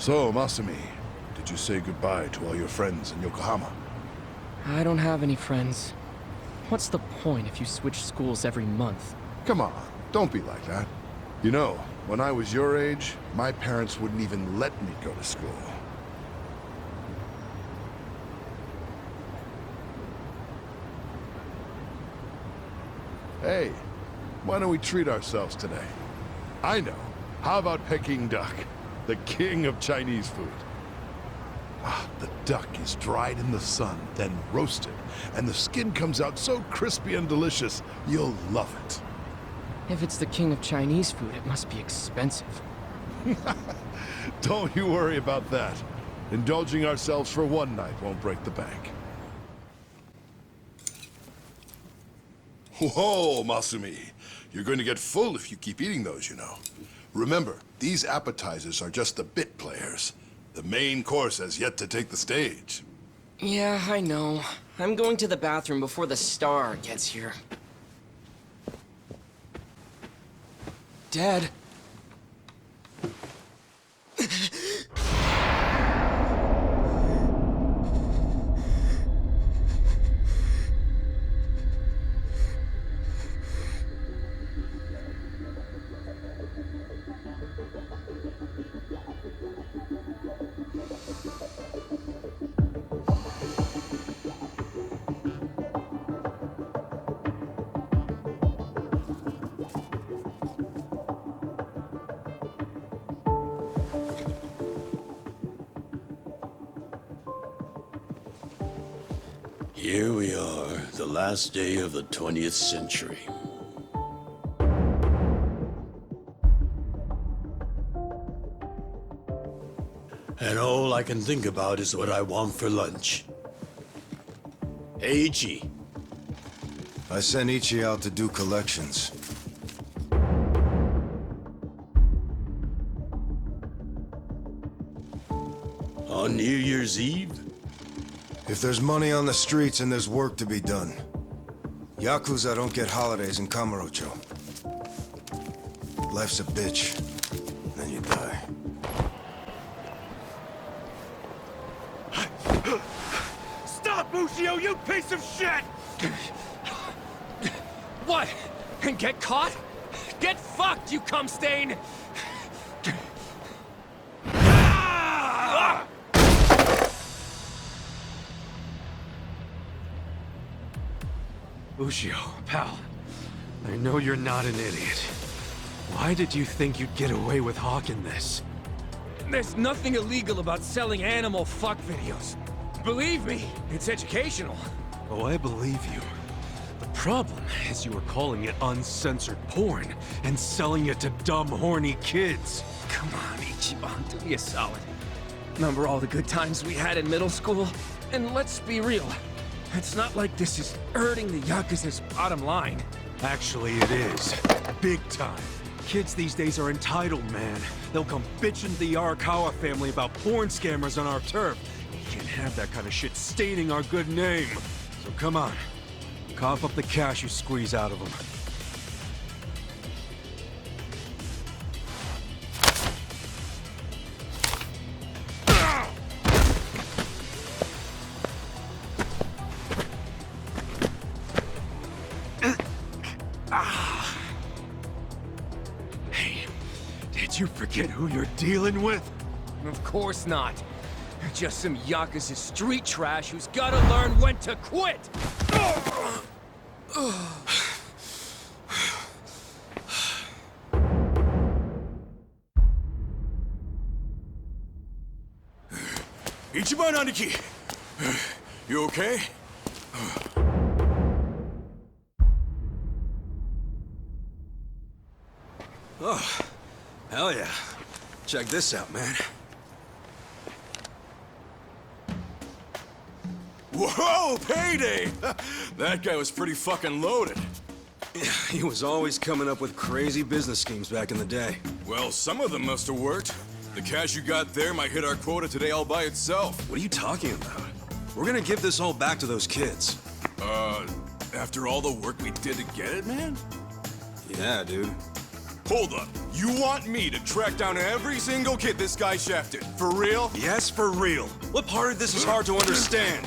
So, Masumi, did you say goodbye to all your friends in Yokohama? I don't have any friends. What's the point if you switch schools every month? Come on, don't be like that. You know, when I was your age, my parents wouldn't even let me go to school. Hey, why don't we treat ourselves today? I know. How about Peking duck, the king of Chinese food? Ah, the duck is dried in the sun, then roasted, and the skin comes out so crispy and delicious, you'll love it. If it's the king of Chinese food, it must be expensive. Don't you worry about that. Indulging ourselves for one night won't break the bank. Whoa, Masumi. You're going to get full if you keep eating those, you know. Remember, these appetizers are just the bit players. The main course has yet to take the stage. Yeah, I know. I'm going to the bathroom before the star gets here. Dad. Here we are, the last day of the 20th century. And all I can think about is what I want for lunch. Hey, Ichi. I sent Ichi out to do collections. On New Year's Eve? If there's money on the streets and there's work to be done. Yakuza don't get holidays in Kamurocho. Life's a bitch. Then you die. Stop, Mushio, you piece of shit! What? And get caught? Get fucked, you cum stain! Ushio, pal, I know you're not an idiot. Why did you think you'd get away with hawking this? There's nothing illegal about selling animal fuck videos. Believe me, it's educational. Oh, I believe you. The problem is you were calling it uncensored porn and selling it to dumb, horny kids. Come on, Ichiban, do me a solid. Remember all the good times we had in middle school? And let's be real, it's not like this is hurting the Yakuza's bottom line. Actually, it is. Big time. Kids these days are entitled, man. They'll come bitching to the Arakawa family about porn scammers on our turf. You can't have that kind of shit staining our good name. So come on. Cough up the cash you squeeze out of them. Did you forget who you're dealing with? Of course not. Just some Yakuza street trash who's gotta learn when to quit! Ichiban Aniki! You okay? Oh, hell yeah. Check this out, man. Whoa, payday! That guy was pretty fucking loaded. Yeah, he was always coming up with crazy business schemes back in the day. Well, some of them must have worked. The cash you got there might hit our quota today all by itself. What are you talking about? We're gonna give this all back to those kids. After all the work we did to get it, man? Yeah, dude. Hold up. You want me to track down every single kid this guy shafted? For real? Yes, for real. What part of this is hard to understand?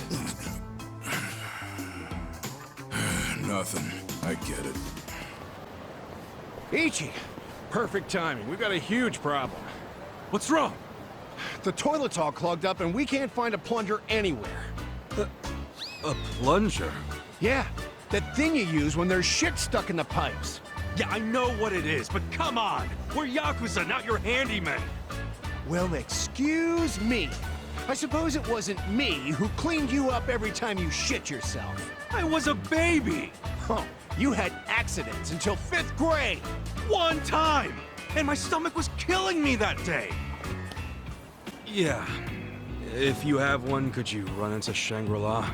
Nothing. I get it. Ichi! Perfect timing. We've got a huge problem. What's wrong? The toilet's all clogged up and we can't find a plunger anywhere. A plunger? Yeah, that thing you use when there's shit stuck in the pipes. Yeah, I know what it is, but come on! We're Yakuza, not your handymen! Well, excuse me. I suppose it wasn't me who cleaned you up every time you shit yourself. I was a baby! Oh, you had accidents until 5th grade. One time! And my stomach was killing me that day! Yeah. If you have one, could you run into Shangri-La?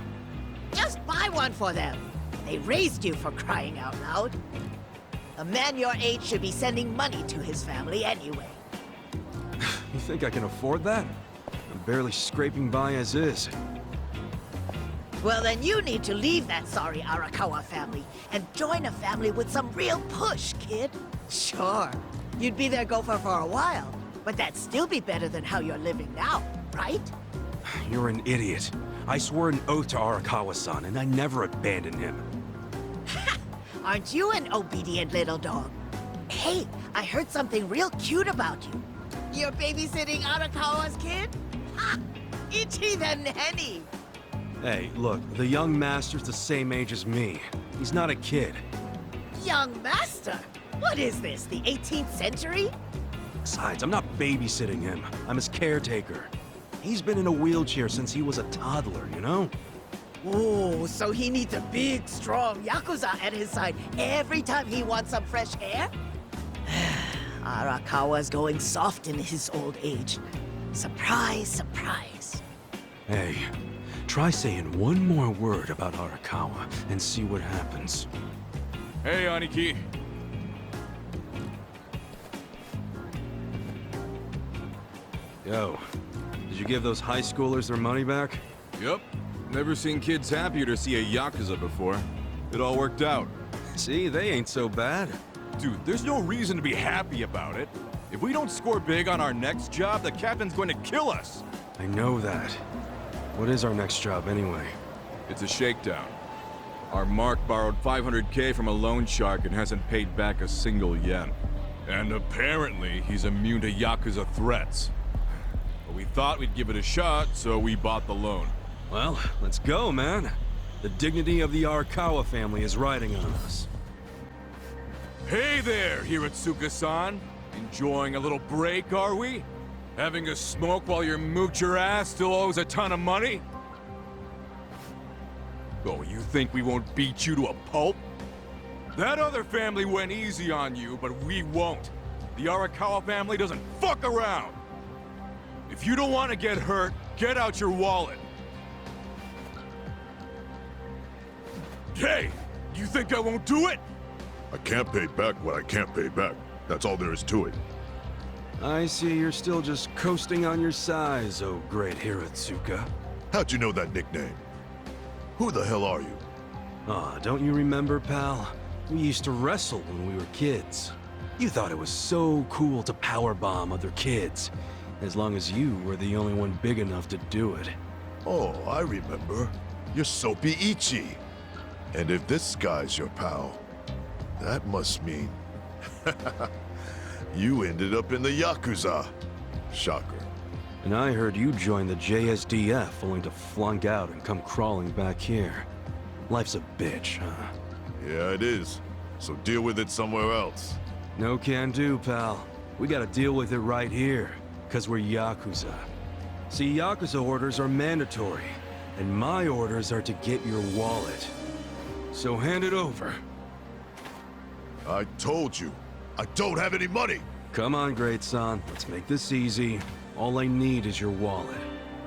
Just buy one for them. They raised you for crying out loud. A man your age should be sending money to his family anyway. You think I can afford that? I'm barely scraping by as is. Well, then you need to leave that sorry Arakawa family and join a family with some real push, kid. Sure, you'd be their gopher for a while, but that'd still be better than how you're living now, right? You're an idiot. I swore an oath to Arakawa-san, and I never abandoned him. Aren't you an obedient little dog? Hey, I heard something real cute about you. You're babysitting Arakawa's kid? Ha! Ichi the nanny! Hey, look, the young master's the same age as me. He's not a kid. Young master? What is this, the 18th century? Besides, I'm not babysitting him. I'm his caretaker. He's been in a wheelchair since he was a toddler, you know? Oh, so he needs a big, strong Yakuza at his side every time he wants some fresh air? Arakawa's going soft in his old age. Surprise, surprise. Hey, try saying one more word about Arakawa and see what happens. Hey, Aniki. Yo, did you give those high schoolers their money back? Yep. Never seen kids happier to see a Yakuza before. It all worked out. See, they ain't so bad. Dude, there's no reason to be happy about it. If we don't score big on our next job, the captain's going to kill us. I know that. What is our next job, anyway? It's a shakedown. Our Mark borrowed 500K from a loan shark and hasn't paid back a single yen. And apparently, he's immune to Yakuza threats. But we thought we'd give it a shot, so we bought the loan. Well, let's go, man. The dignity of the Arakawa family is riding on us. Hey there, Hiratsuka-san. Enjoying a little break, are we? Having a smoke while your moocher ass still owes a ton of money? Oh, you think we won't beat you to a pulp? That other family went easy on you, but we won't. The Arakawa family doesn't fuck around. If you don't want to get hurt, get out your wallet. Hey, you think I won't do it? I can't pay back what I can't pay back. That's all there is to it. I see you're still just coasting on your size, oh great Hiratsuka. How'd you know that nickname? Who the hell are you? Aw, don't you remember, pal? We used to wrestle when we were kids. You thought it was so cool to powerbomb other kids, as long as you were the only one big enough to do it. Oh, I remember. You're Soapy Ichi. And if this guy's your pal, that must mean... you ended up in the Yakuza. Shocker. And I heard you joined the JSDF only to flunk out and come crawling back here. Life's a bitch, huh? Yeah, it is. So deal with it somewhere else. No can do, pal. We gotta deal with it right here, 'cause we're Yakuza. See, Yakuza orders are mandatory, and my orders are to get your wallet. So hand it over. I told you, I don't have any money. Come on, great son. Let's make this easy. All I need is your wallet.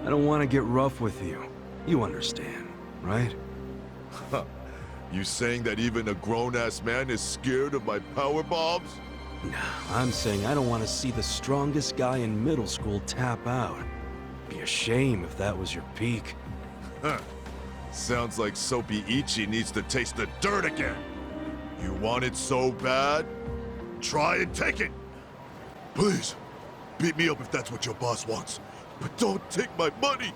I don't want to get rough with you. You understand, right? You saying that even a grown-ass man is scared of my power bombs? No, I'm saying I don't want to see the strongest guy in middle school tap out. Be a shame if that was your peak. Huh. Sounds like Soapy Ichi needs to taste the dirt again. You want it so bad? Try and take it. Please, beat me up if that's what your boss wants. But don't take my money!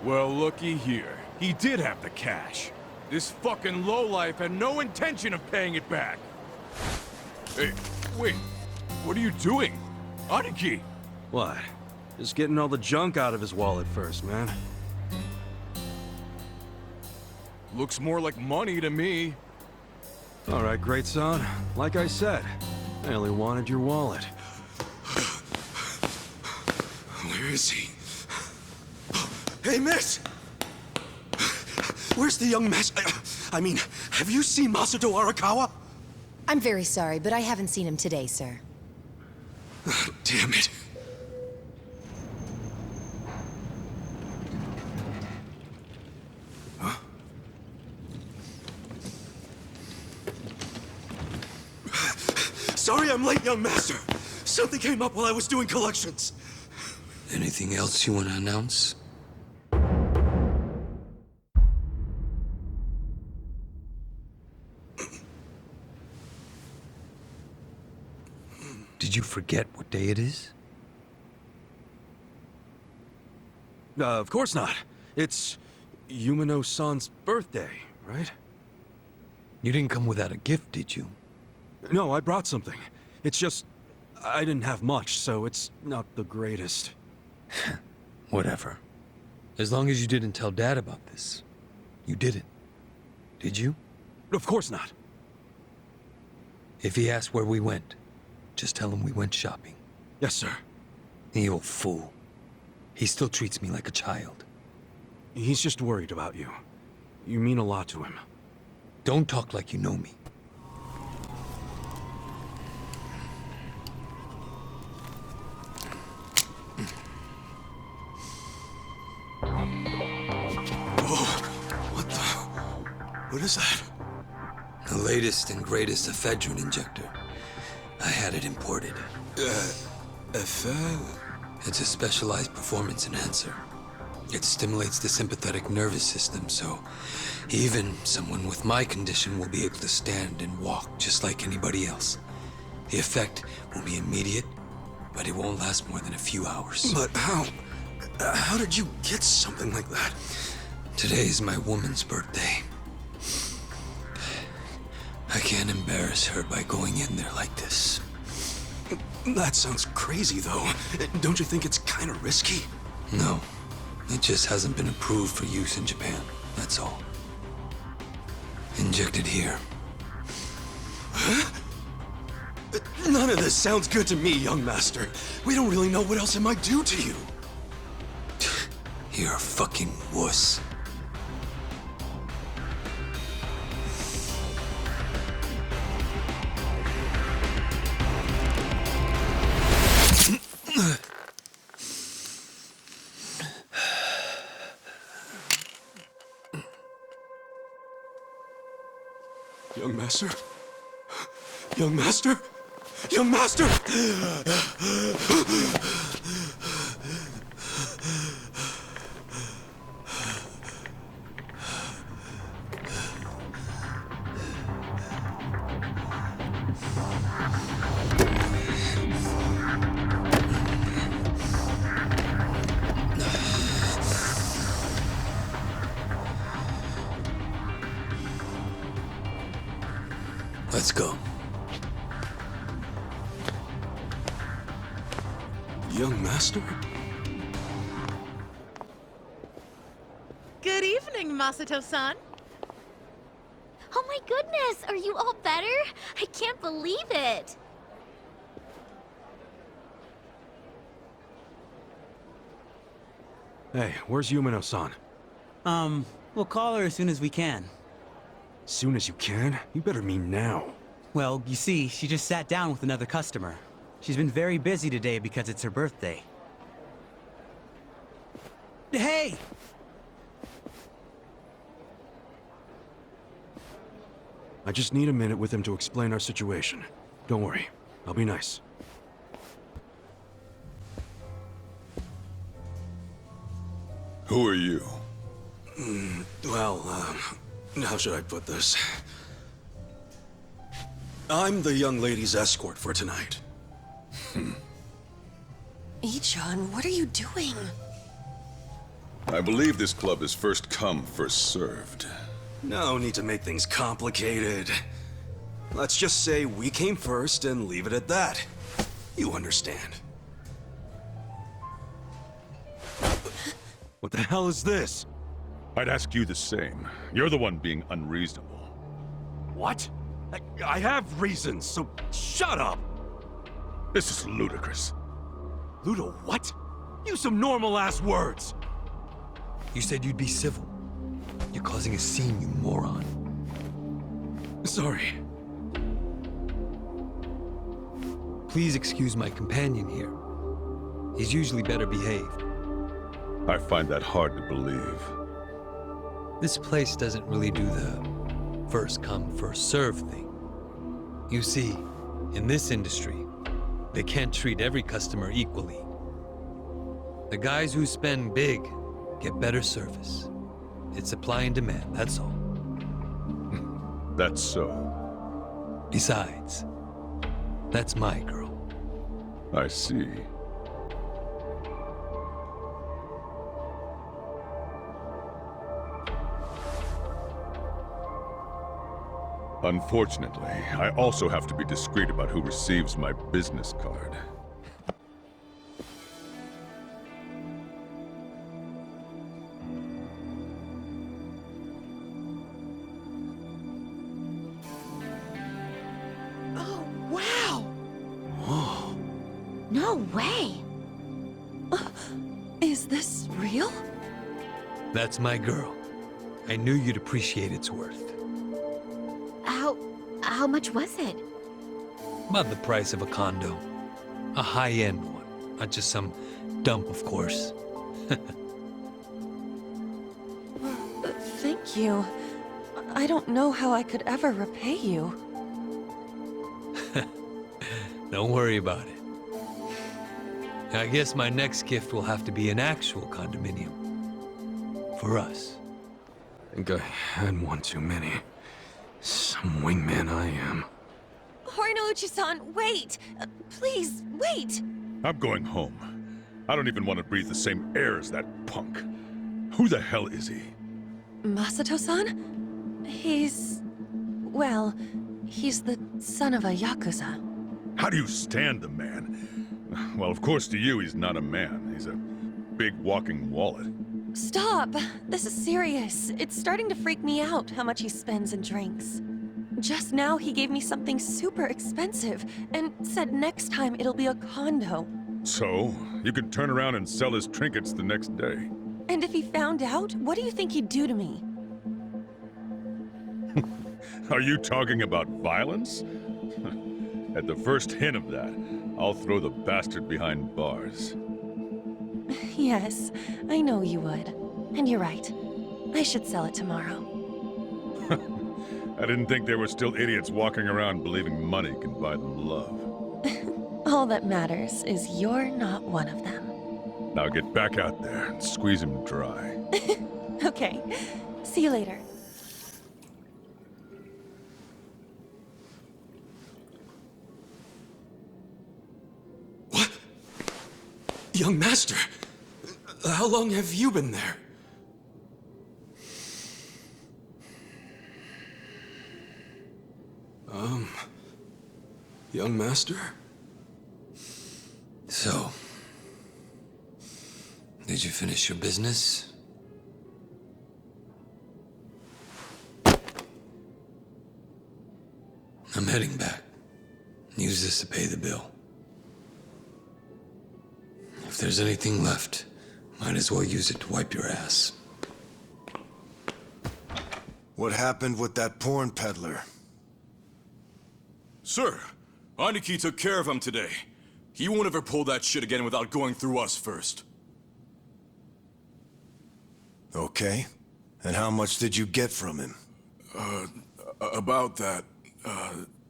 Well, looky here. He did have the cash. This fucking lowlife had no intention of paying it back. Hey, wait. What are you doing? Aniki! What? Just getting all the junk out of his wallet first, man. Looks more like money to me. All right, great son. Like I said, I only wanted your wallet. Where is he? Hey, miss! Where's the young master? I mean, have you seen Masato Arakawa? I'm very sorry, but I haven't seen him today, sir. Damn it. Huh? Sorry I'm late, young master. Something came up while I was doing collections. Anything else you want to announce? Did you forget what day it is? Of course not. It's Yumino-san's birthday, right? You didn't come without a gift, did you? No, I brought something. It's just, I didn't have much, so it's not the greatest. Whatever. As long as you didn't tell Dad about this. You didn't. Did you? Of course not. If he asks where we went, just tell him we went shopping. Yes, sir. The old fool. He still treats me like a child. He's just worried about you. You mean a lot to him. Don't talk like you know me. What is that? The latest and greatest ephedrine injector. I had it imported. It's a specialized performance enhancer. It stimulates the sympathetic nervous system, so even someone with my condition will be able to stand and walk just like anybody else. The effect will be immediate, but it won't last more than a few hours. But how did you get something like that? Today is my woman's birthday. I can't embarrass her by going in there like this. That sounds crazy, though. Don't you think it's kind of risky? No. It just hasn't been approved for use in Japan. That's all. Inject it here. Huh? None of this sounds good to me, young master. We don't really know what else it might do to you. You're a fucking wuss. Young master? Young master? Young master! Let's go. Young master? Good evening, Masato-san. Oh my goodness, are you all better? I can't believe it. Hey, where's Yumino-san? We'll call her as soon as we can. Soon as you can? You better mean now. Well, you see, she just sat down with another customer. She's been very busy today because it's her birthday. Hey! I just need a minute with him to explain our situation. Don't worry, I'll be nice. Who are you? How should I put this? I'm the young lady's escort for tonight. Ichon, what are you doing? I believe this club is first come, first served. No need to make things complicated. Let's just say we came first and leave it at that. You understand. What the hell is this? I'd ask you the same. You're the one being unreasonable. What? I have reasons, so shut up! This is ludicrous. Ludo, what? Use some normal-ass words! You said you'd be civil. You're causing a scene, you moron. Sorry. Please excuse my companion here. He's usually better behaved. I find that hard to believe. This place doesn't really do the first come, first serve thing. You see, in this industry, they can't treat every customer equally. The guys who spend big get better service. It's supply and demand, that's all. That's so. Besides, that's my girl. I see. Unfortunately, I also have to be discreet about who receives my business card. Oh, wow! Whoa. No way! Is this real? That's my girl. I knew you'd appreciate its worth. How much was it? About the price of a condo. A high-end one, not just some dump, of course. Thank you. I don't know how I could ever repay you. Don't worry about it. I guess my next gift will have to be an actual condominium. For us. I think I had one too many. Some wingman I am. Horinouchi-san, wait! Please, wait! I'm going home. I don't even want to breathe the same air as that punk. Who the hell is he? Masato-san? Well, he's the son of a Yakuza. How do you stand the man? Well, of course to you he's not a man. He's a big walking wallet. Stop! This is serious. It's starting to freak me out how much he spends and drinks. Just now he gave me something super expensive and said next time it'll be a condo. So, you could turn around and sell his trinkets the next day. And if he found out, what do you think he'd do to me? Are you talking about violence? At the first hint of that, I'll throw the bastard behind bars. Yes, I know you would. And you're right. I should sell it tomorrow. I didn't think there were still idiots walking around believing money can buy them love. All that matters is you're not one of them. Now get back out there and squeeze him dry. Okay. See you later. What? Young master, how long have you been there? Young master? So, did you finish your business? I'm heading back. Use this to pay the bill. If there's anything left, might as well use it to wipe your ass. What happened with that porn peddler? Sir, Aniki took care of him today. He won't ever pull that shit again without going through us first. Okay. And how much did you get from him? About that,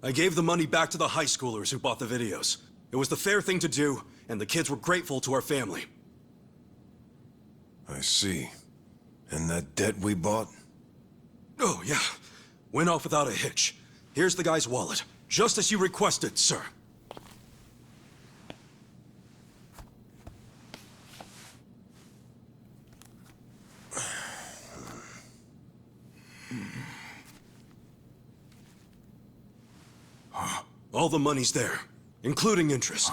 I gave the money back to the high schoolers who bought the videos. It was the fair thing to do, and the kids were grateful to our family. I see. And that debt we bought? Oh, yeah. Went off without a hitch. Here's the guy's wallet. Just as you requested, sir. All the money's there, including interest.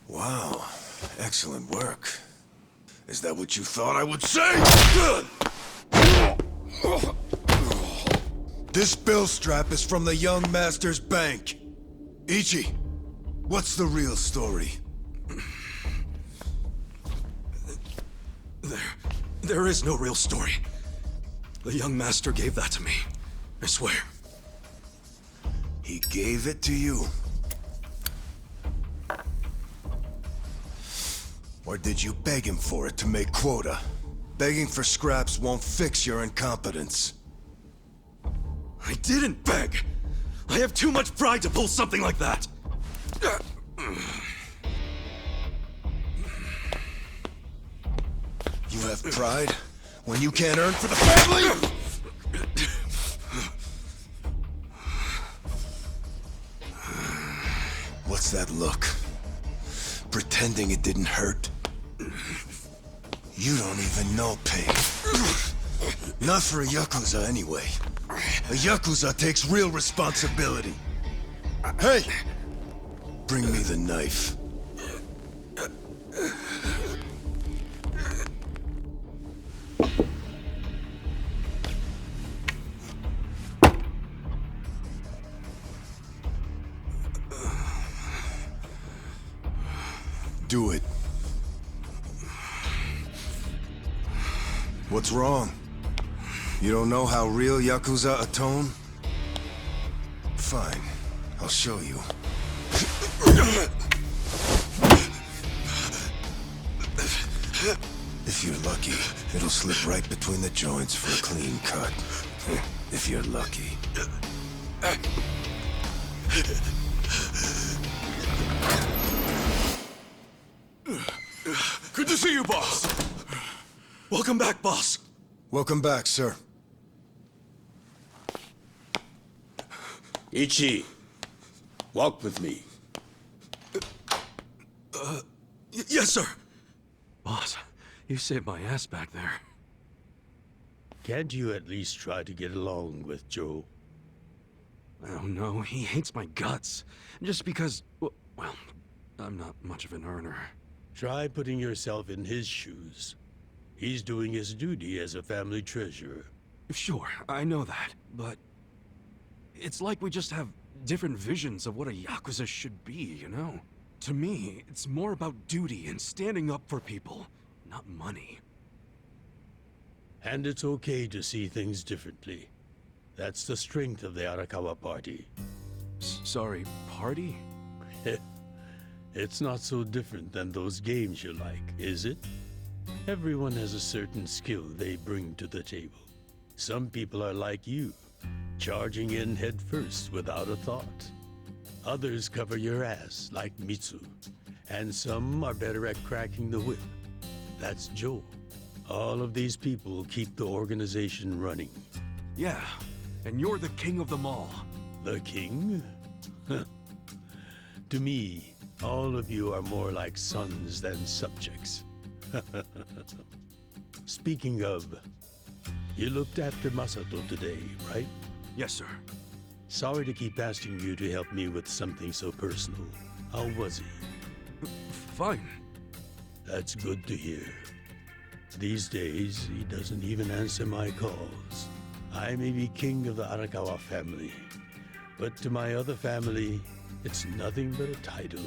Wow. Excellent work. Is that what you thought I would say? This bill strap is from the young master's bank. Ichi, what's the real story? There is no real story. The young master gave that to me. I swear. He gave it to you? Or did you beg him for it to make quota? Begging for scraps won't fix your incompetence. I didn't beg! I have too much pride to pull something like that! You have pride when you can't earn for the family? What's that look? Pretending it didn't hurt? You don't even know pain. Not for a Yakuza anyway. A Yakuza takes real responsibility. Hey! Bring me the knife. Do it. What's wrong? You don't know how real Yakuza atone? Fine. I'll show you. If you're lucky, it'll slip right between the joints for a clean cut. If you're lucky. Good to see you, boss! Welcome back, boss! Welcome back, sir. Ichi, walk with me. Yes, sir! Boss, you saved my ass back there. Can't you at least try to get along with Joe? Oh no, he hates my guts. Just because, well, I'm not much of an earner. Try putting yourself in his shoes. He's doing his duty as a family treasurer. Sure, I know that, but it's like we just have different visions of what a Yakuza should be, you know? To me, it's more about duty and standing up for people, not money. And it's okay to see things differently. That's the strength of the Arakawa Party. Sorry, party? It's not so different than those games you like, is it? Everyone has a certain skill they bring to the table. Some people are like you, charging in head first without a thought. Others cover your ass, like Mitsu. And some are better at cracking the whip. That's Joe. All of these people keep the organization running. Yeah, and you're the king of them all. The king? To me, all of you are more like sons than subjects. Speaking of, you looked after Masato today, right? Yes, sir. Sorry to keep asking you to help me with something so personal. How was he? Fine. That's good to hear. These days, he doesn't even answer my calls. I may be king of the Arakawa family, but to my other family, it's nothing but a title.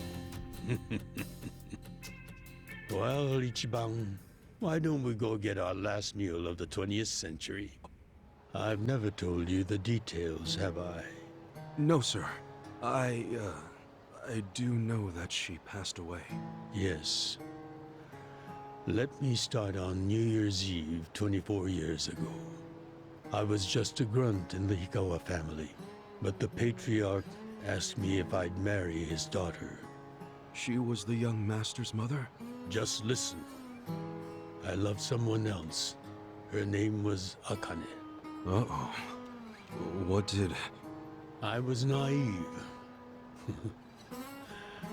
Well, Ichiban, why don't we go get our last meal of the 20th century? I've never told you the details, have I? No, sir. I do know that she passed away. Yes. Let me start on New Year's Eve 24 years ago. I was just a grunt in the Hikawa family, but the patriarch Asked me if I'd marry his daughter. She was the young master's mother? Just listen. I loved someone else. Her name was Akane. Uh-oh. What did... I was naive.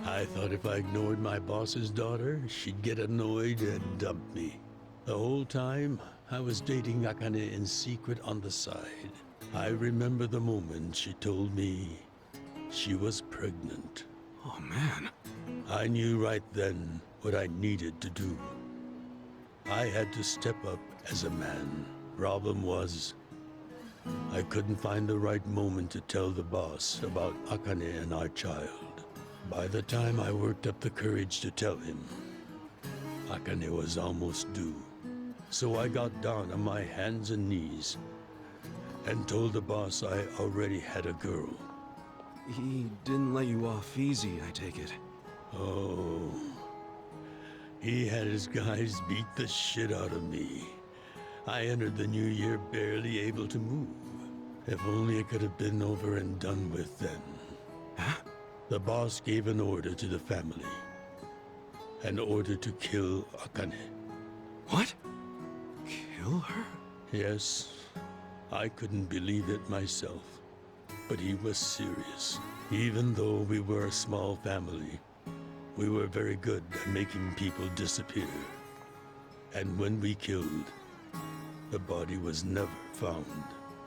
I thought if I ignored my boss's daughter, she'd get annoyed and dump me. The whole time, I was dating Akane in secret on the side. I remember the moment she told me she was pregnant. Oh, man. I knew right then what I needed to do. I had to step up as a man. Problem was, I couldn't find the right moment to tell the boss about Akane and our child. By the time I worked up the courage to tell him, Akane was almost due. So I got down on my hands and knees and told the boss I already had a girl. He didn't let you off easy, I take it. Oh, he had his guys beat the shit out of me. I entered the new year barely able to move. If only it could have been over and done with then. Huh? The boss gave an order to the family. An order to kill Akane. What? Kill her? Yes. I couldn't believe it myself. But he was serious. Even though we were a small family, we were very good at making people disappear. And when we killed, the body was never found.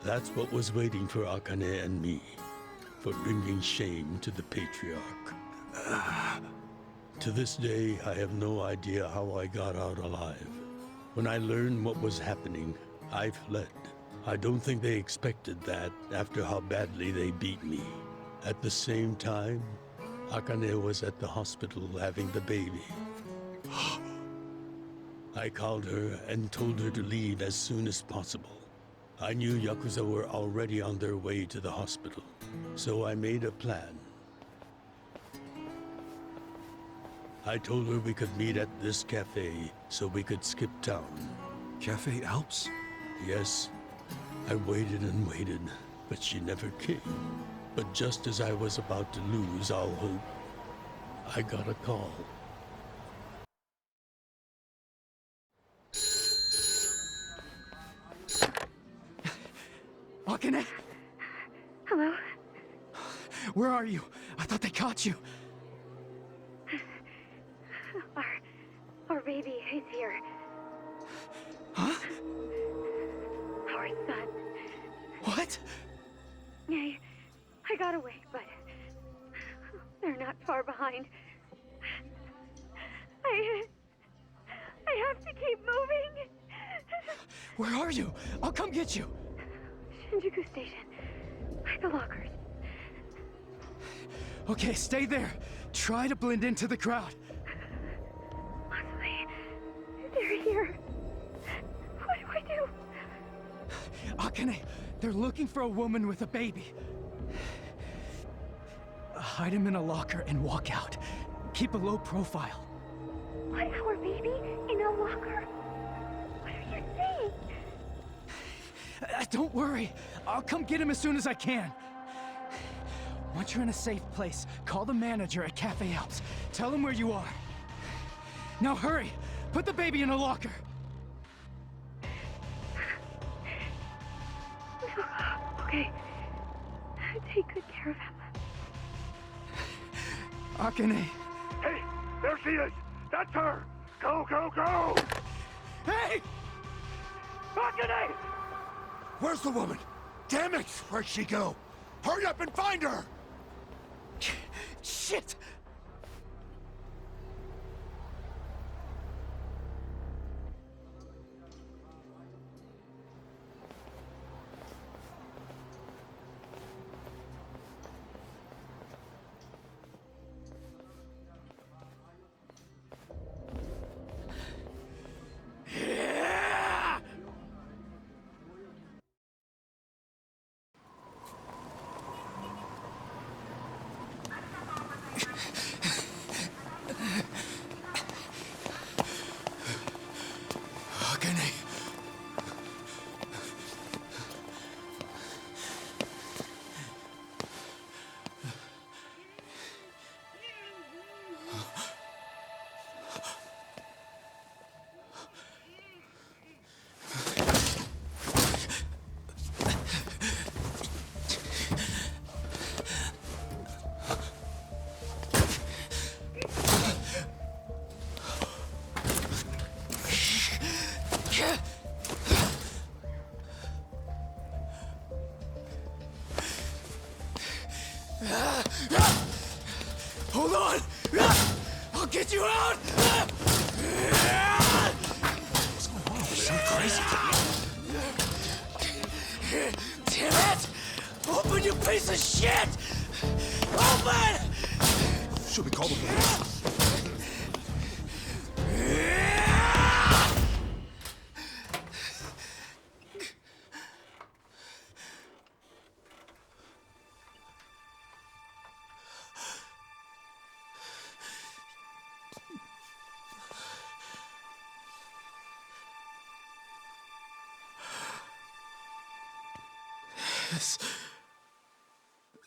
That's what was waiting for Akane and me, for bringing shame to the patriarch. To this day, I have no idea how I got out alive. When I learned what was happening, I fled. I don't think they expected that after how badly they beat me. At the same time, Akane was at the hospital having the baby. I called her and told her to leave as soon as possible. I knew Yakuza were already on their way to the hospital, so I made a plan. I told her we could meet at this cafe so we could skip town. Cafe Alps? Yes. I waited and waited, but she never came. But just as I was about to lose all hope, I got a call. Akane? Hello? Where are you? I thought they caught you. Our baby is here. Huh? Our son. What? I got away, but they're not far behind. I have to keep moving. Where are you? I'll come get you. Shinjuku Station. By the lockers. Okay, stay there. Try to blend into the crowd. Honestly, they're here. What do I do? Akane, they're looking for a woman with a baby. Hide him in a locker and walk out. Keep a low profile. What, our baby? In a locker? What are you saying? Don't worry. I'll come get him as soon as I can. Once you're in a safe place, call the manager at Cafe Alps. Tell him where you are. Now hurry! Put the baby in a locker! Okay. Take good care of him. Akane! Hey! There she is! That's her! Go, go, go! Hey! Akane! Where's the woman? Damn it! Where'd she go? Hurry up and find her! Shit! Hold on! I'll get you out! What's going on? There's some crazy. Damn it! Open, you piece of shit! Open! Should we call the police?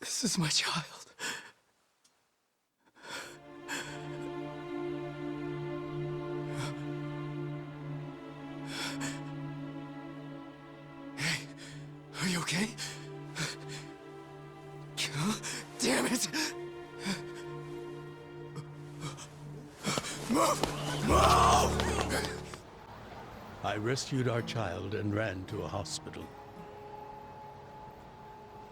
This is my child. Hey, are you okay? Damn it! Move! Move! I rescued our child and ran to a hospital.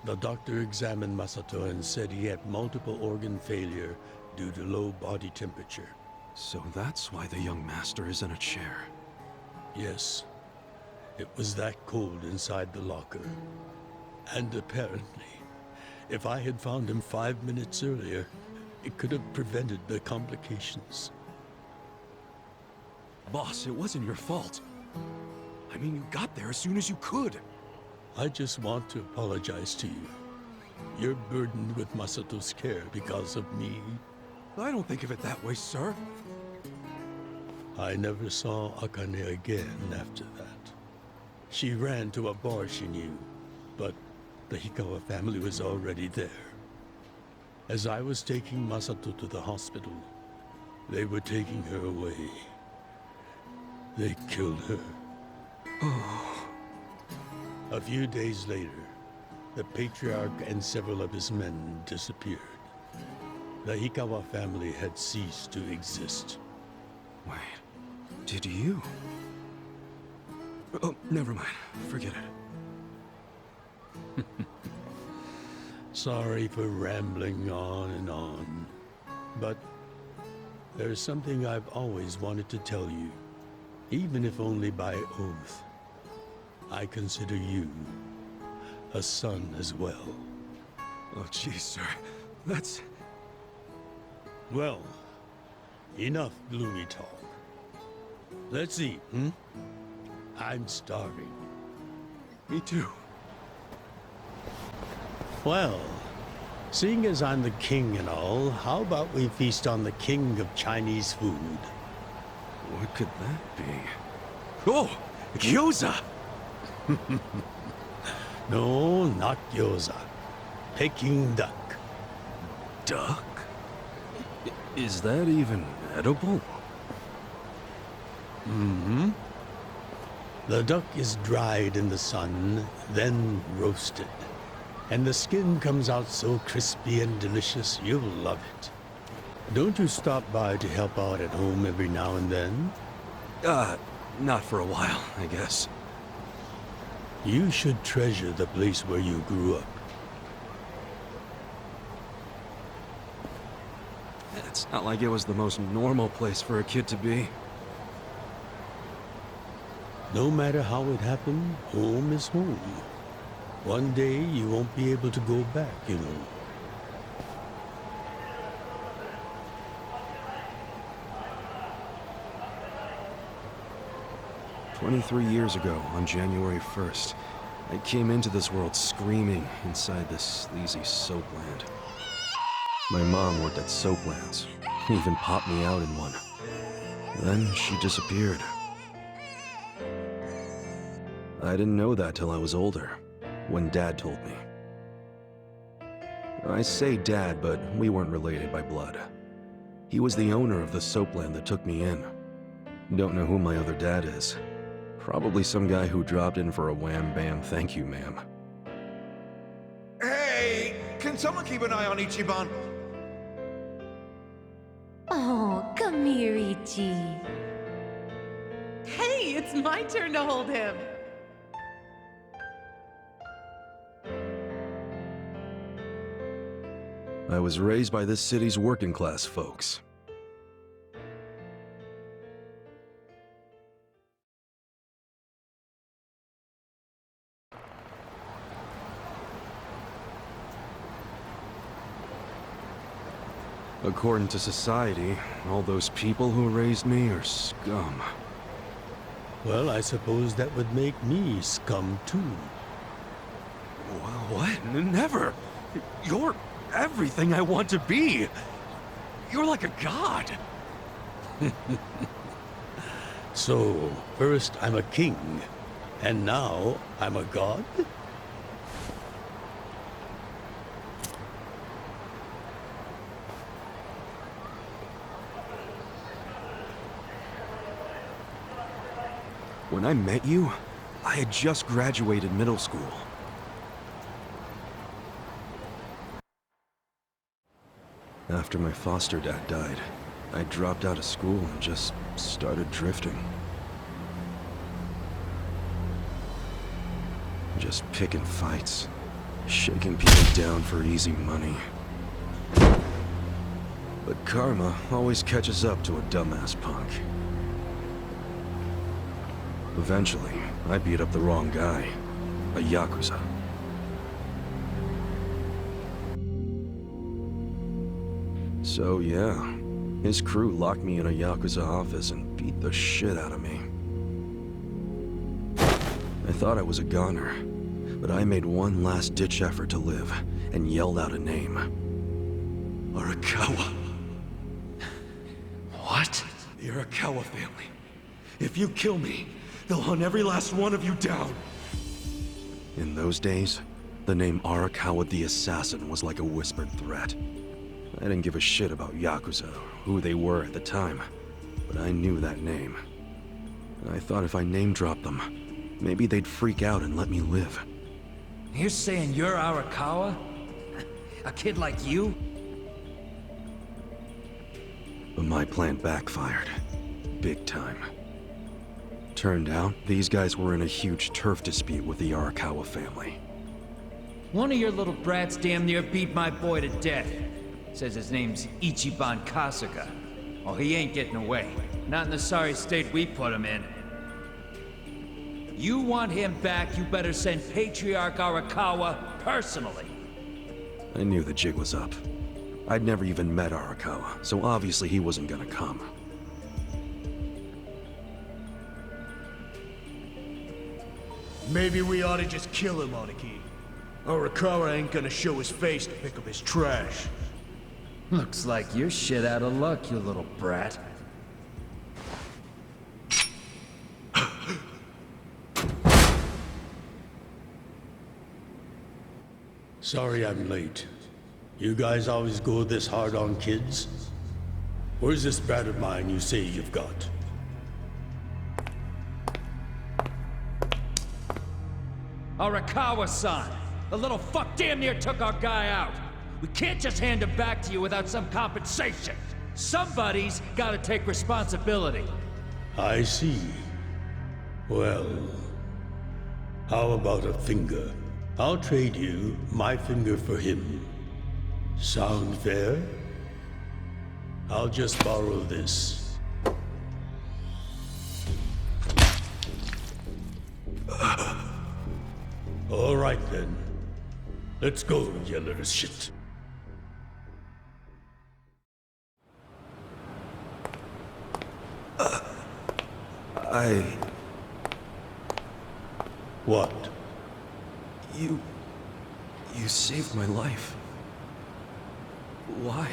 The doctor examined Masato and said he had multiple organ failure due to low body temperature. So that's why the young master is in a chair. Yes. It was that cold inside the locker. And apparently, if I had found him 5 minutes earlier, it could have prevented the complications. Boss, it wasn't your fault. I mean, you got there as soon as you could. I just want to apologize to you. You're burdened with Masato's care because of me. I don't think of it that way, sir. I never saw Akane again after that. She ran to a bar she knew, but the Hikawa family was already there. As I was taking Masato to the hospital, they were taking her away. They killed her. Oh. A few days later, the patriarch and several of his men disappeared. The Hikawa family had ceased to exist. Wait, did you? Oh, never mind. Forget it. Sorry for rambling on and on, but there's something I've always wanted to tell you, even if only by oath. I consider you a son as well. Oh, geez, sir. That's... Well, enough gloomy talk. Let's eat, I'm starving. Me too. Well, seeing as I'm the king and all, how about we feast on the king of Chinese food? What could that be? Oh! Yakuza! No, not gyoza. Peking duck. Duck? Is that even edible? Mm-hmm. The duck is dried in the sun, then roasted. And the skin comes out so crispy and delicious, you'll love it. Don't you stop by to help out at home every now and then? Not for a while, I guess. You should treasure the place where you grew up. It's not like it was the most normal place for a kid to be. No matter how it happened, home is home. One day you won't be able to go back, you know. "23 years ago, on January 1st, I came into this world screaming inside this sleazy soapland. My mom worked at soaplands, even popped me out in one. Then she disappeared. I didn't know that till I was older, when Dad told me. I say Dad, but we weren't related by blood. He was the owner of the soapland that took me in. Don't know who my other dad is. Probably some guy who dropped in for a wham-bam thank you, ma'am. Hey! Can someone keep an eye on Ichiban? Oh, come here, Ichi. Hey, Hey, it's my turn to hold him. I was raised by this city's working class folks. According to society, all those people who raised me are scum. Well, I suppose that would make me scum too. What? Never! You're everything I want to be! You're like a god! So, first I'm a king, and now I'm a god? When I met you, I had just graduated middle school. After my foster dad died, I dropped out of school and just started drifting. Just picking fights, shaking people down for easy money. But karma always catches up to a dumbass punk. Eventually, I beat up the wrong guy, a Yakuza. So yeah, his crew locked me in a Yakuza office and beat the shit out of me. I thought I was a goner, but I made one last-ditch effort to live and yelled out a name. Arakawa. What? The Arakawa family. If you kill me, they'll hunt every last one of you down. In those days, the name Arakawa the Assassin was like a whispered threat. I didn't give a shit about Yakuza, who they were at the time, but I knew that name. And I thought if I name-dropped them, maybe they'd freak out and let me live. You're saying you're Arakawa? A kid like you? But my plan backfired. Big time. Turned out, these guys were in a huge turf dispute with the Arakawa family. One of your little brats damn near beat my boy to death. Says his name's Ichiban Kasuga. Oh, he ain't getting away. Not in the sorry state we put him in. You want him back, you better send Patriarch Arakawa personally. I knew the jig was up. I'd never even met Arakawa, so obviously he wasn't gonna come. Maybe we ought to just kill him, Aniki. Arakawa ain't gonna show his face to pick up his trash. Looks like you're shit out of luck, you little brat. Sorry I'm late. You guys always go this hard on kids? Where's this brat of mine you say you've got? Arakawa-san! The little fuck damn near took our guy out! We can't just hand him back to you without some compensation! Somebody's gotta take responsibility! I see. Well, how about a finger? I'll trade you my finger for him. Sound fair? I'll just borrow this. All right then. Let's go, you little shit. What? You saved my life. Why?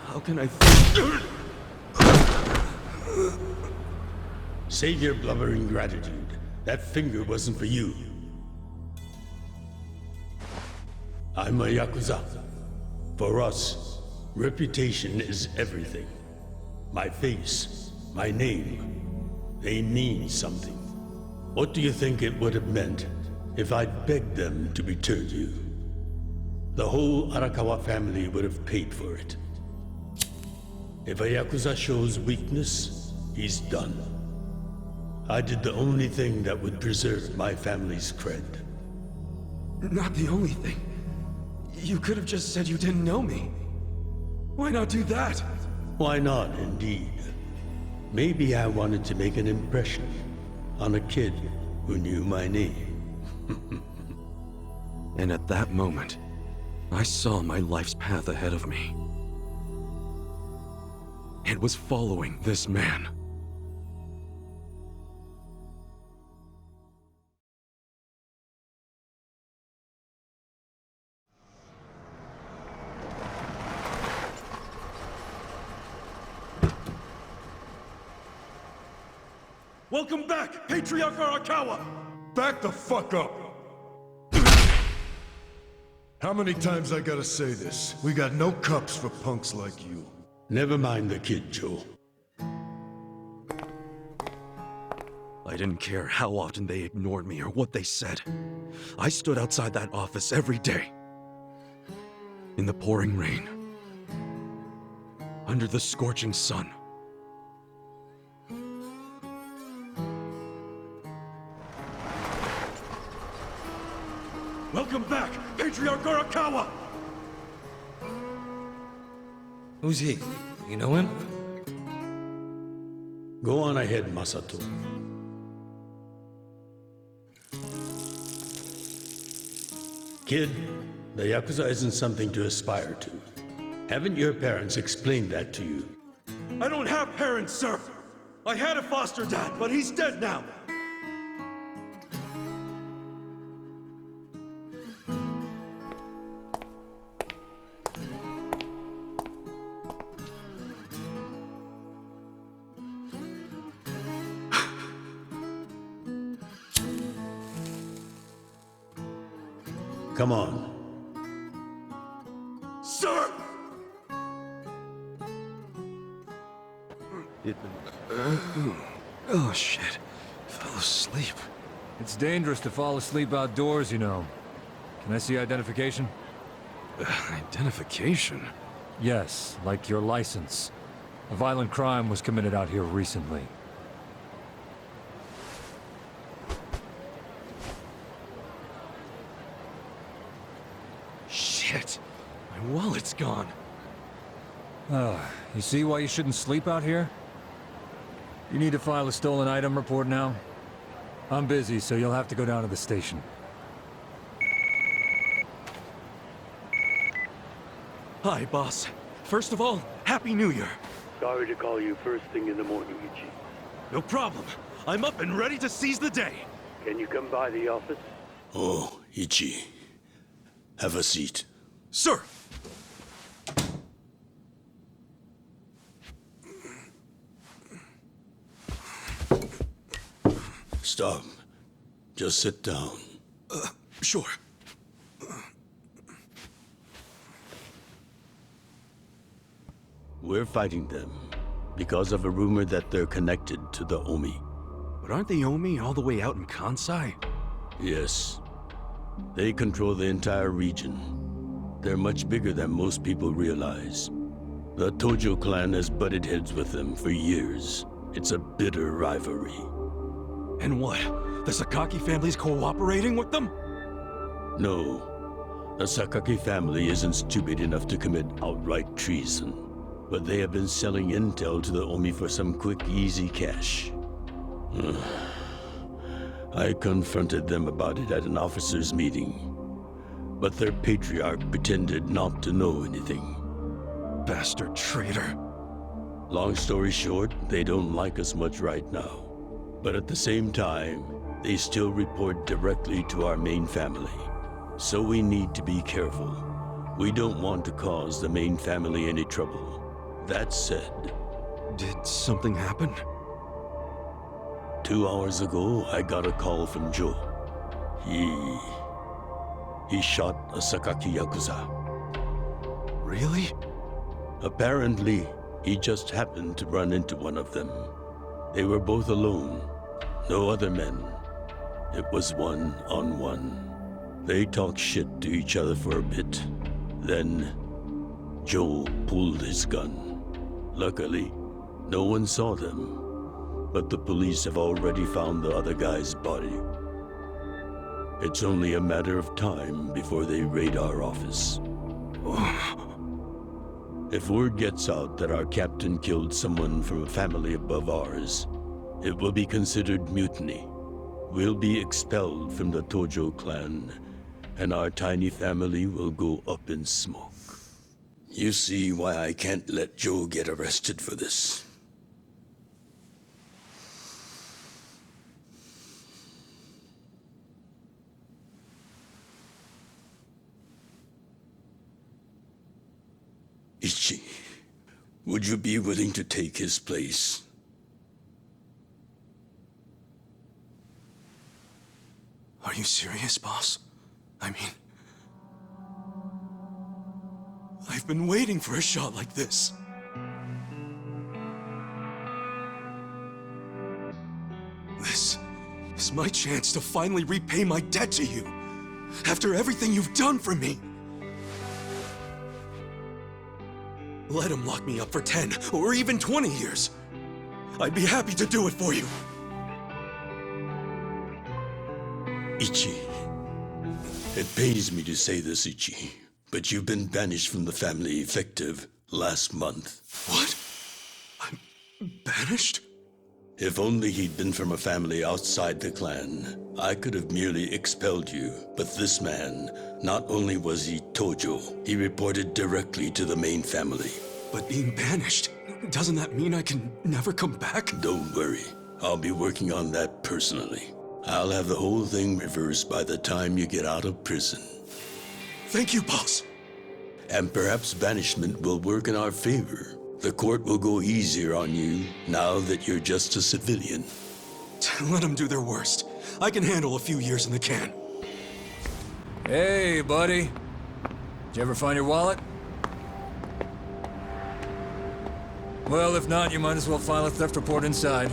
How can I Save your blubbering gratitude. That finger wasn't for you. I'm a Yakuza. For us, reputation is everything. My face, my name, they mean something. What do you think it would have meant if I'd begged them to return you? The whole Arakawa family would have paid for it. If a Yakuza shows weakness, he's done. I did the only thing that would preserve my family's cred. Not the only thing. You could have just said you didn't know me. Why not do that? Why not, indeed? Maybe I wanted to make an impression on a kid who knew my name. And at that moment, I saw my life's path ahead of me. It was following this man. Welcome back, Patriarch Arakawa! Back the fuck up! How many times I gotta say this? We got no cups for punks like you. Never mind the kid, Joe. I didn't care how often they ignored me or what they said. I stood outside that office every day. In the pouring rain. Under the scorching sun. Welcome back, Patriarch Arakawa! Who's he? You know him? Go on ahead, Masato. Kid, the Yakuza isn't something to aspire to. Haven't your parents explained that to you? I don't have parents, sir! I had a foster dad, but he's dead now! Come on. Sir! Oh shit. Fell asleep. It's dangerous to fall asleep outdoors, you know. Can I see identification? Identification? Yes, like your license. A violent crime was committed out here recently. Shit. My wallet's gone. You see why you shouldn't sleep out here? You need to file a stolen item report now? I'm busy, so you'll have to go down to the station. Hi, boss. First of all, Happy New Year. Sorry to call you first thing in the morning, Ichi. No problem. I'm up and ready to seize the day. Can you come by the office? Oh, Ichi. Have a seat. Sir! Stop. Just sit down. Sure. We're fighting them because of a rumor that they're connected to the Omi. But aren't the Omi all the way out in Kansai? Yes. They control the entire region. They're much bigger than most people realize. The Tojo clan has butted heads with them for years. It's a bitter rivalry. And what? The Sakaki family's cooperating with them? No. The Sakaki family isn't stupid enough to commit outright treason. But they have been selling intel to the Omi for some quick, easy cash. I confronted them about it at an officers' meeting. But their patriarch pretended not to know anything. Bastard traitor. Long story short, they don't like us much right now. But at the same time, they still report directly to our main family. So we need to be careful. We don't want to cause the main family any trouble. That said... Did something happen? 2 hours ago, I got a call from Joe. He shot a Sakaki Yakuza. Really? Apparently, he just happened to run into one of them. They were both alone. No other men. It was one-on-one. They talked shit to each other for a bit. Then, Joe pulled his gun. Luckily, no one saw them. but the police have already found the other guy's body. It's only a matter of time before they raid our office. If word gets out that our captain killed someone from a family above ours, it will be considered mutiny. We'll be expelled from the Tojo clan, and our tiny family will go up in smoke. You see why I can't let Joe get arrested for this. Ichi, would you be willing to take his place? Are you serious, boss? I mean, I've been waiting for a shot like this. This is my chance to finally repay my debt to you, after everything you've done for me. Let him lock me up for 10 or even 20 years. I'd be happy to do it for you. Ichi, it pains me to say this, Ichi, but you've been banished from the family effective last month. What? I'm banished? If only he'd been from a family outside the clan, I could have merely expelled you. But this man, not only was he Tojo, he reported directly to the main family. But being banished, doesn't that mean I can never come back? Don't worry, I'll be working on that personally. I'll have the whole thing reversed by the time you get out of prison. Thank you, boss. And perhaps banishment will work in our favor. The court will go easier on you now that you're just a civilian. Let them do their worst. I can handle a few years in the can. Hey, buddy. Did you ever find your wallet? Well, if not, you might as well file a theft report inside.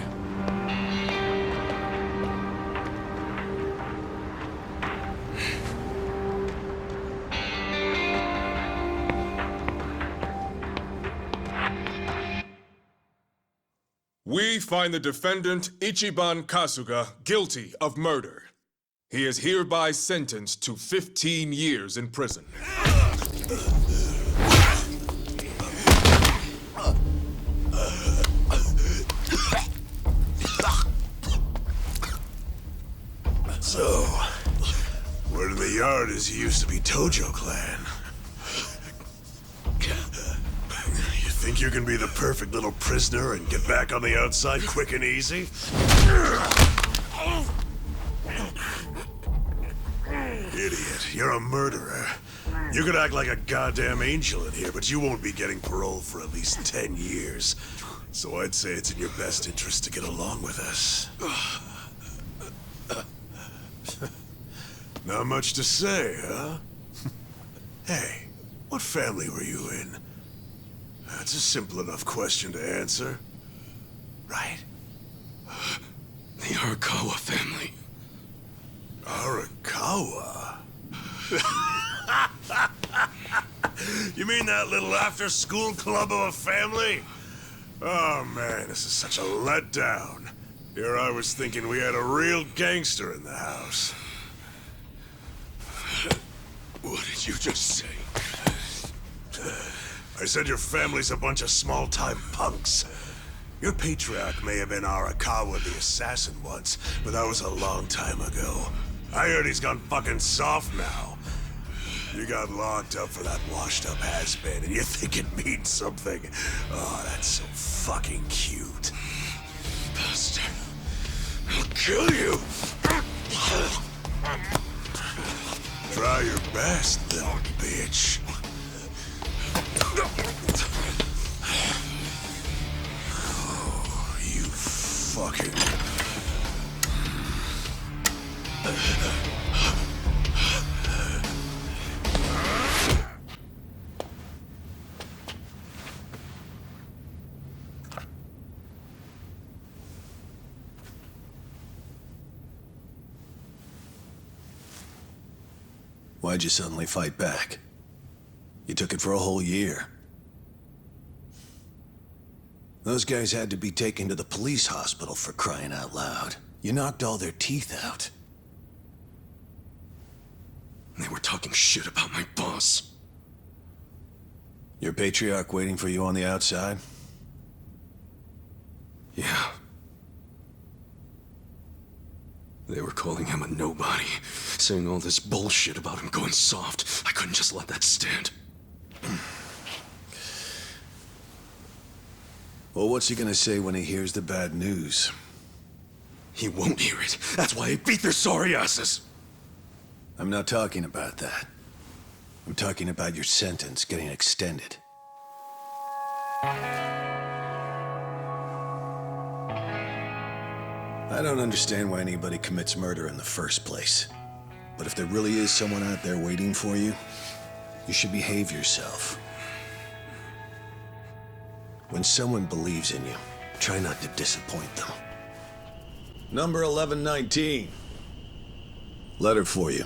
We find the defendant, Ichiban Kasuga, guilty of murder. He is hereby sentenced to 15 years in prison. So, word in the yard is you used to be Tojo clan. You think you can be the perfect little prisoner and get back on the outside quick and easy? Idiot, you're a murderer. You could act like a goddamn angel in here, but you won't be getting parole for at least 10 years. So I'd say it's in your best interest to get along with us. Not much to say, huh? Hey, what family were you in? That's a simple enough question to answer. Right? The Arakawa family. Arakawa? You mean that little after-school club of a family? Oh man, this is such a letdown. Here I was thinking we had a real gangster in the house. What did you just say? I said your family's a bunch of small-time punks. Your patriarch may have been Arakawa the assassin once, but that was a long time ago. I heard he's gone fucking soft now. You got locked up for that washed-up has-been, and you think it means something. Oh, that's so fucking cute. Bastard. I'll kill you! Try your best, little bitch. Oh, you fucking... Why'd you suddenly fight back? You took it for a whole year. Those guys had to be taken to the police hospital for crying out loud. You knocked all their teeth out. They were talking shit about my boss. Your patriarch waiting for you on the outside? Yeah. They were calling him a nobody, saying all this bullshit about him going soft. I couldn't just let that stand. Well, what's he gonna say when he hears the bad news? He won't hear it. That's why I beat their sorry asses. I'm not talking about that. I'm talking about your sentence getting extended. I don't understand why anybody commits murder in the first place. But if there really is someone out there waiting for you, you should behave yourself. When someone believes in you, try not to disappoint them. Number 1119. Letter for you.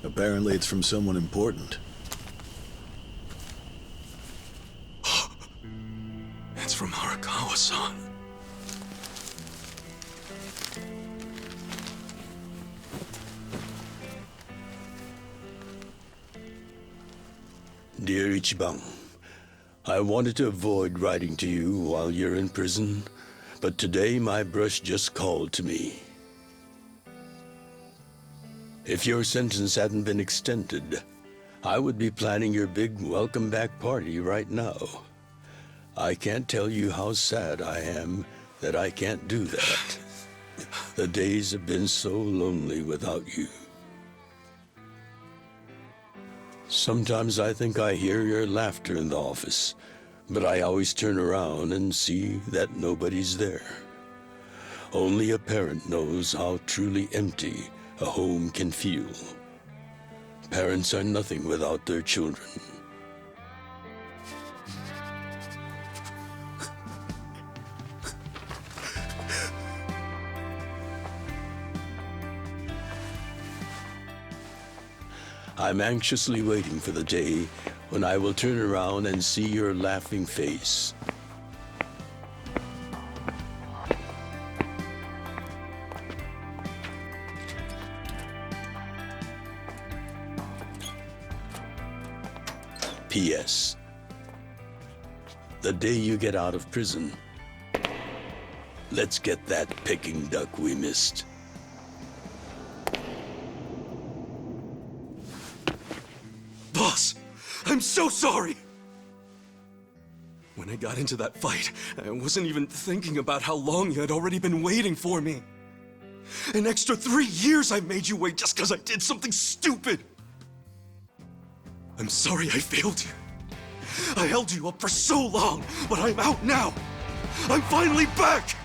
Apparently it's from someone important. It's from Arakawa-san. Dear Ichiban, I wanted to avoid writing to you while you're in prison, but today my brush just called to me. If your sentence hadn't been extended, I would be planning your big welcome back party right now. I can't tell you how sad I am that I can't do that. The days have been so lonely without you. Sometimes I think I hear your laughter in the office, but I always turn around and see that nobody's there. Only a parent knows how truly empty a home can feel. Parents are nothing without their children. I'm anxiously waiting for the day when I will turn around and see your laughing face. P.S. The day you get out of prison, let's get that Peking duck we missed. Boss, I'm so sorry! When I got into that fight, I wasn't even thinking about how long you had already been waiting for me. An extra 3 years I made you wait just because I did something stupid! I'm sorry I failed you. I held you up for so long, but I'm out now! I'm finally back!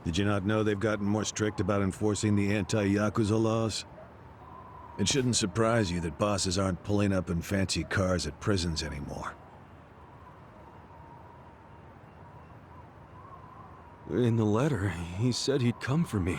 Did you not know they've gotten more strict about enforcing the anti-Yakuza laws? It shouldn't surprise you that bosses aren't pulling up in fancy cars at prisons anymore. In the letter, he said he'd come for me.